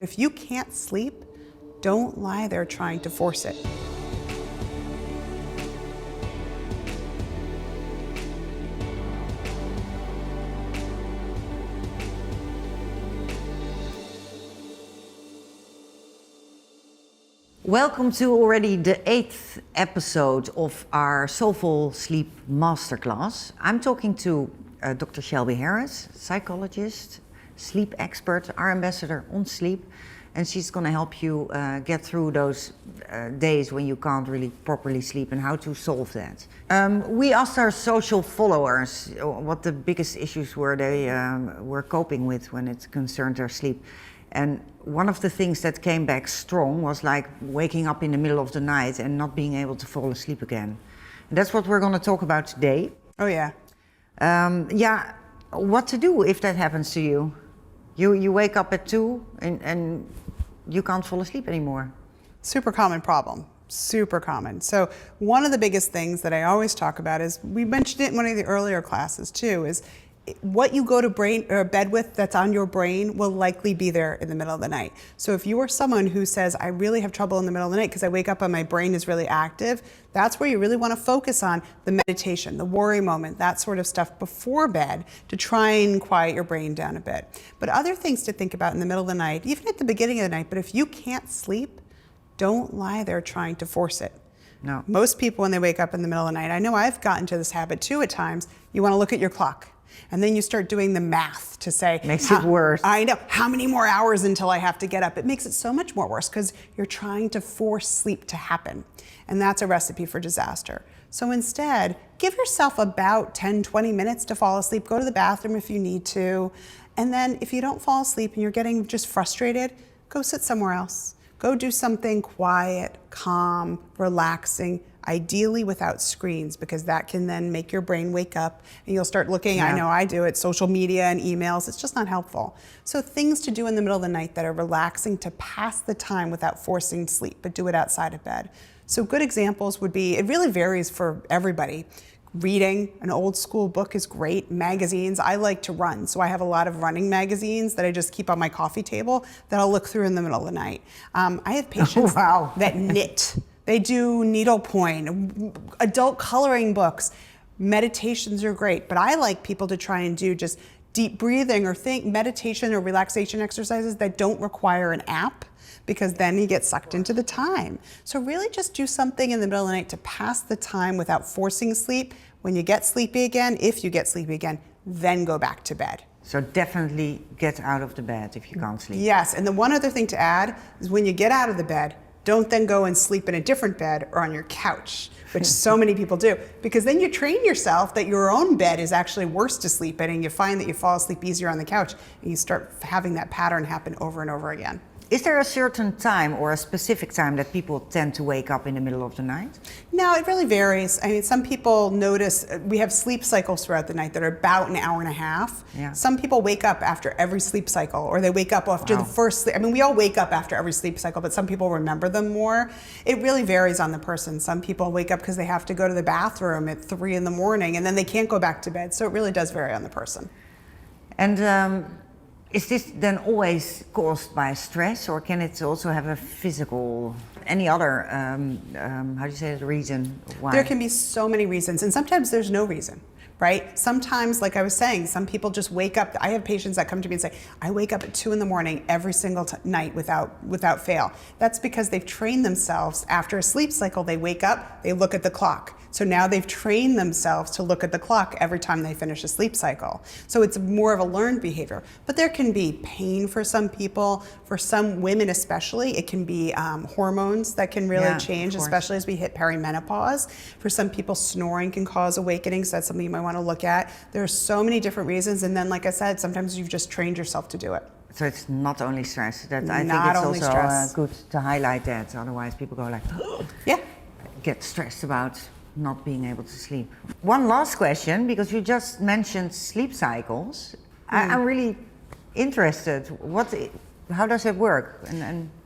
If you can't sleep, don't lie there trying to force it. Welcome to already the 8th episode of our Soulful Sleep Masterclass. I'm talking to Dr. Shelby Harris, psychologist, sleep expert, our ambassador on sleep, and she's going to help you get through those days when you can't really properly sleep and how to solve that. We asked our social followers what the biggest issues were they were coping with when it concerned their sleep. And one of the things that came back strong was like waking up in the middle of the night and not being able to fall asleep again. And that's what we're going to talk about today. Oh yeah. What to do if that happens to you? You wake up at 2 and you can't fall asleep anymore. Super common problem. Super common. So one of the biggest things that I always talk about is, we mentioned it in one of the earlier classes too, is what you go to bed with that's on your brain will likely be there in the middle of the night. So if you are someone who says, I really have trouble in the middle of the night because I wake up and my brain is really active, that's where you really want to focus on the meditation, the worry moment, that sort of stuff before bed to try and quiet your brain down a bit. But other things to think about in the middle of the night, even at the beginning of the night, but if you can't sleep, don't lie there trying to force it. No. Most people when they wake up in the middle of the night, I know I've gotten to this habit too at times, you want to look at your clock. And then you start doing the math to say, makes it worse. I know, how many more hours until I have to get up? It makes it so much more worse because you're trying to force sleep to happen. And that's a recipe for disaster. So instead, give yourself about 10, 20 minutes to fall asleep. Go to the bathroom if you need to. And then if you don't fall asleep and you're getting just frustrated, go sit somewhere else. Go do something quiet, calm, relaxing, ideally without screens, because that can then make your brain wake up and you'll start looking, I know I do it, social media and emails. It's just not helpful. So things to do in the middle of the night that are relaxing to pass the time without forcing sleep, but do it outside of bed. So good examples would be, it really varies for everybody. Reading an old school book is great. Magazines, I like to run, so I have a lot of running magazines that I just keep on my coffee table that I'll look through in the middle of the night. I have patients that knit. They do needlepoint, adult coloring books. Meditations are great, but I like people to try and do just deep breathing or meditation or relaxation exercises that don't require an app, because then you get sucked into the time. So really just do something in the middle of the night to pass the time without forcing sleep. When you get sleepy again, if you get sleepy again, then go back to bed. So definitely get out of the bed if you can't sleep. Yes, and the one other thing to add is when you get out of the bed, don't then go and sleep in a different bed or on your couch, which so many people do, because then you train yourself that your own bed is actually worse to sleep in, and you find that you fall asleep easier on the couch, and you start having that pattern happen over and over again. Is there a certain time or a specific time that people tend to wake up in the middle of the night? No, it really varies. I mean, some people notice, we have sleep cycles throughout the night that are about an hour and a half. Yeah. Some people wake up after every sleep cycle, or they wake up after the first sleep. I mean, we all wake up after every sleep cycle, but some people remember them more. It really varies on the person. Some people wake up because they have to go to the bathroom at 3 in the morning and then they can't go back to bed. So it really does vary on the person. And is this then always caused by stress, or can it also have a physical, any other, how do you say it, reason why? There can be so many reasons, and sometimes there's no reason, right? Sometimes, like I was saying, some people just wake up. I have patients that come to me and say, I wake up at 2 in the morning every single night without fail. That's because they've trained themselves. After a sleep cycle, they wake up, they look at the clock. So now they've trained themselves to look at the clock every time they finish a sleep cycle. So it's more of a learned behavior. But there can be pain for some people. For some women especially, it can be hormones that can really change, especially as we hit perimenopause. For some people, snoring can cause awakening, so that's something you might want to look at. There are so many different reasons, and then like I said, sometimes you've just trained yourself to do it. So it's not only stress. I think it's also good to highlight that, otherwise people go like, get stressed about not being able to sleep. One last question, because you just mentioned sleep cycles. I'm really interested. How does it work?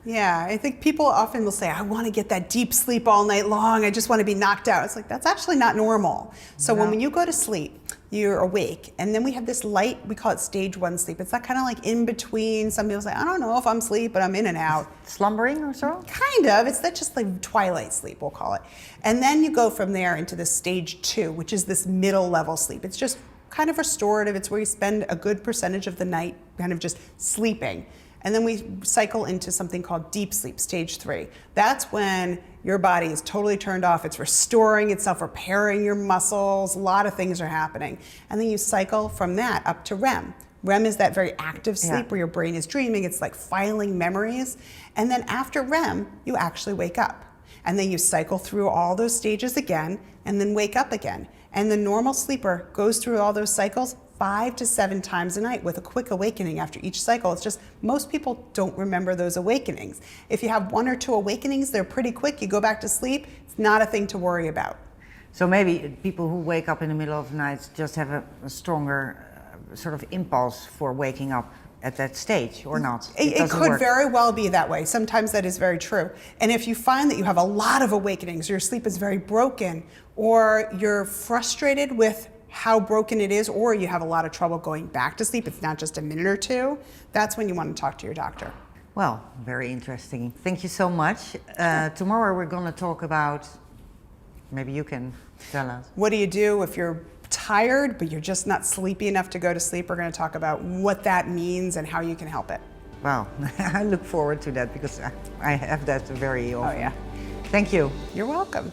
Yeah, I think people often will say, I want to get that deep sleep all night long. I just want to be knocked out. It's like, that's actually not normal. So when you go to sleep, you're awake. And then we have this light, we call it stage 1 sleep. It's that kind of like in between. Some people say, I don't know if I'm asleep, but I'm in and out. Slumbering or so? Kind of. It's that just like twilight sleep, we'll call it. And then you go from there into the stage 2, which is this middle level sleep. It's just kind of restorative. It's where you spend a good percentage of the night kind of just sleeping. And then we cycle into something called deep sleep, stage 3. That's when your body is totally turned off. It's restoring itself, repairing your muscles. A lot of things are happening. And then you cycle from that up to REM. REM is that very active sleep where your brain is dreaming. It's like filing memories. And then after REM, you actually wake up. And then you cycle through all those stages again and then wake up again. And the normal sleeper goes through all those cycles 5 to 7 times a night with a quick awakening after each cycle. It's just most people don't remember those awakenings. If you have 1 or 2 awakenings, they're pretty quick. You go back to sleep. It's not a thing to worry about. So maybe people who wake up in the middle of the night just have a stronger sort of impulse for waking up at that stage, or not? It could very well be that way. Sometimes that is very true. And if you find that you have a lot of awakenings, your sleep is very broken, or you're frustrated with how broken it is, or you have a lot of trouble going back to sleep, it's not just a minute or 2, that's when you want to talk to your doctor. Well, very interesting. Thank you so much. Tomorrow we're going to talk about, maybe you can tell us. What do you do if you're tired, but you're just not sleepy enough to go to sleep? We're going to talk about what that means and how you can help it. Wow, I look forward to that because I have that very often. Oh yeah. Thank you. You're welcome.